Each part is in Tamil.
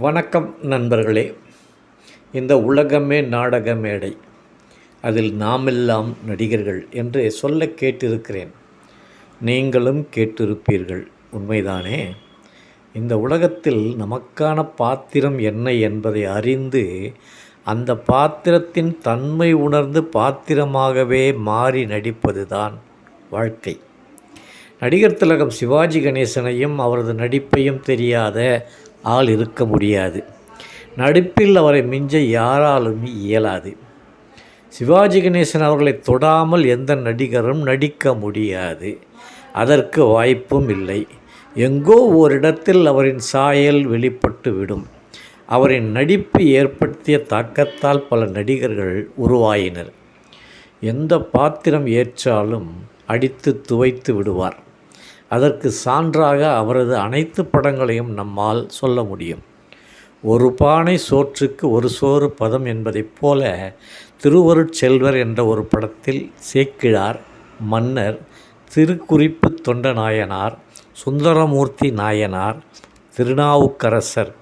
வணக்கம் நண்பர்களே. இந்த உலகமே நாடக மேடை, அதில் நாமெல்லாம் நடிகர்கள் என்று சொல்ல கேட்டிருக்கிறேன். நீங்களும் கேட்டிருப்பீர்கள். உண்மைதானே? இந்த உலகத்தில் நமக்கான பாத்திரம் என்ன என்பதை அறிந்து அந்த பாத்திரத்தின் தன்மை உணர்ந்து பாத்திரமாகவே மாறி நடிப்பது தான் வாழ்க்கை. நடிகர் திலகம் சிவாஜி கணேசனையும் அவரது நடிப்பையும் தெரியாத ஆள் இருக்க முடியாது. நடிப்பில் அவரை மிஞ்ச யாராலும் இயலாது. சிவாஜி கணேசன் அவர்களை தொடாமல் எந்த நடிகரும் நடிக்க முடியாது. அதற்கு வாய்ப்பும் இல்லை. எங்கோ ஓரிடத்தில் அவரின் சாயல் வெளிப்பட்டு விடும். அவரின் நடிப்பு ஏற்படுத்திய தாக்கத்தால் பல நடிகர்கள் உருவாயினர். எந்த பாத்திரம் ஏற்றாலும் அடித்து துவைத்து விடுவார். அதற்கு சான்றாக அவரது அனைத்து படங்களையும் நம்மால் சொல்ல முடியும். ஒரு பானை சோற்றுக்கு ஒரு சோறு பதம் என்பதைப் போல திருவருட்செல்வர் என்ற ஒரு படத்தில் சேக்கிழார், மன்னர், திருக்குறிப்பு தொண்ட நாயனார், சுந்தரமூர்த்தி நாயனார், திருநாவுக்கரசர்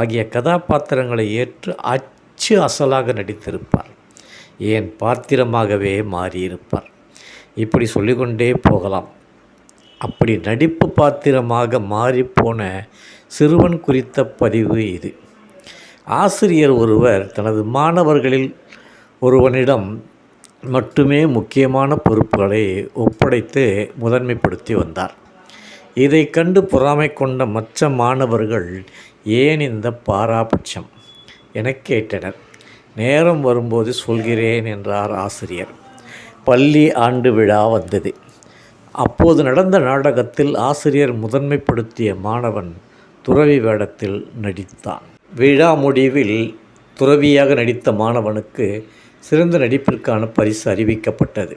ஆகிய கதாபாத்திரங்களை ஏற்று அச்சு அசலாக நடித்திருப்பார். ஏன் பாத்திரமாகவே மாறியிருப்பார். இப்படி சொல்லிக்கொண்டே போகலாம். அப்படி நடிப்பு பாத்திரமாக மாறிப்போன சிறுவன் குறித்த பதிவு இது. ஆசிரியர் ஒருவர் தனது மாணவர்களில் ஒருவனிடம் மட்டுமே முக்கியமான பொறுப்புகளை ஒப்படைத்து முதன்மைப்படுத்தி வந்தார். இதை கண்டு பொறாமை கொண்ட மற்ற மாணவர்கள் ஏன் இந்த பாராபட்சம் என கேட்டனர். நேரம் வரும்போது சொல்கிறேன் என்றார் ஆசிரியர். பள்ளி ஆண்டு விழா வந்தது. அப்போது நடந்த நாடகத்தில் ஆசிரியர் முதன்மைப்படுத்திய மாணவன் துறவி வேடத்தில் நடித்தான். விழா முடிவில் துறவியாக நடித்த மாணவனுக்கு சிறந்த நடிப்பிற்கான பரிசு அறிவிக்கப்பட்டது.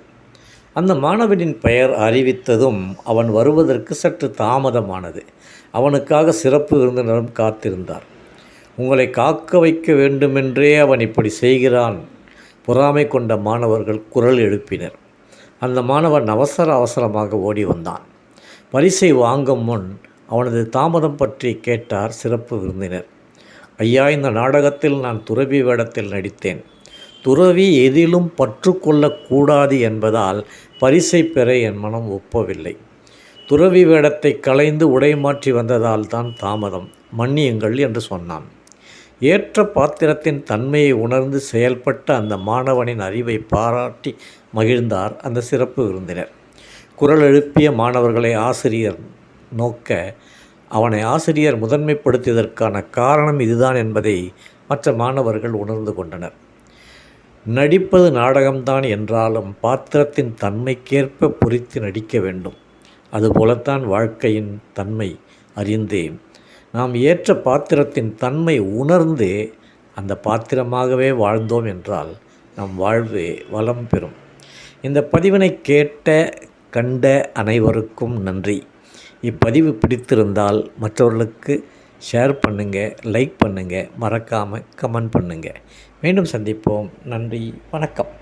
அந்த மாணவனின் பெயர் அறிவித்ததும் அவன் வருவதற்கு சற்று தாமதமானது. அவனுக்காக சிறப்பு விருந்தினரும் காத்திருந்தார். உங்களை காக்க வைக்க வேண்டுமென்றே அவன் இப்படி செய்கிறான். பொறாமை கொண்ட மாணவர்கள் குரல் எழுப்பினர். அந்த மாணவன் அவசரமாக ஓடி வந்தான். பரிசை வாங்கும் முன் அவனது தாமதம் பற்றி கேட்டார் சிறப்பு விருந்தினர். ஐயா, இந்த நாடகத்தில் நான் துறவி வேடத்தில் நடித்தேன். துறவி எதிலும் பற்று கொள்ளக்கூடாது என்பதால் பரிசை பெற என் மனம் ஒப்பவில்லை. துறவி வேடத்தை களைந்து உடை மாற்றி வந்ததால் தான் தாமதம், மன்னியுங்கள் என்று சொன்னான். ஏற்ற பாத்திரத்தின் தன்மையை உணர்ந்து செயல்பட்ட அந்த மாணவனின் அறிவை பாராட்டி மகிழ்ந்தார் அந்த சிறப்பு விருந்தினர். குரல் எழுப்பிய மாணவர்களை ஆசிரியர் நோக்க, அவனை ஆசிரியர் முதன்மைப்படுத்தியதற்கான காரணம் இதுதான் என்பதை மற்ற மாணவர்கள் உணர்ந்து கொண்டனர். நடிப்பது நாடகம்தான் என்றாலும் பாத்திரத்தின் தன்மைக்கேற்ப பொறித்து நடிக்க வேண்டும். அதுபோலத்தான் வாழ்க்கையின் தன்மை அறிந்தே நாம் ஏற்ற பாத்திரத்தின் தன்மை உணர்ந்து அந்த பாத்திரமாகவே வாழ்ந்தோம் என்றால் நம் வாழ்வு வளம் பெறும். இந்த பதிவினை கண்ட அனைவருக்கும் நன்றி. இப்பதிவு பிடித்திருந்தால் மற்றவர்களுக்கு ஷேர் பண்ணுங்கள், லைக் பண்ணுங்கள், மறக்காமல் கமெண்ட் பண்ணுங்கள். மீண்டும் சந்திப்போம். நன்றி, வணக்கம்.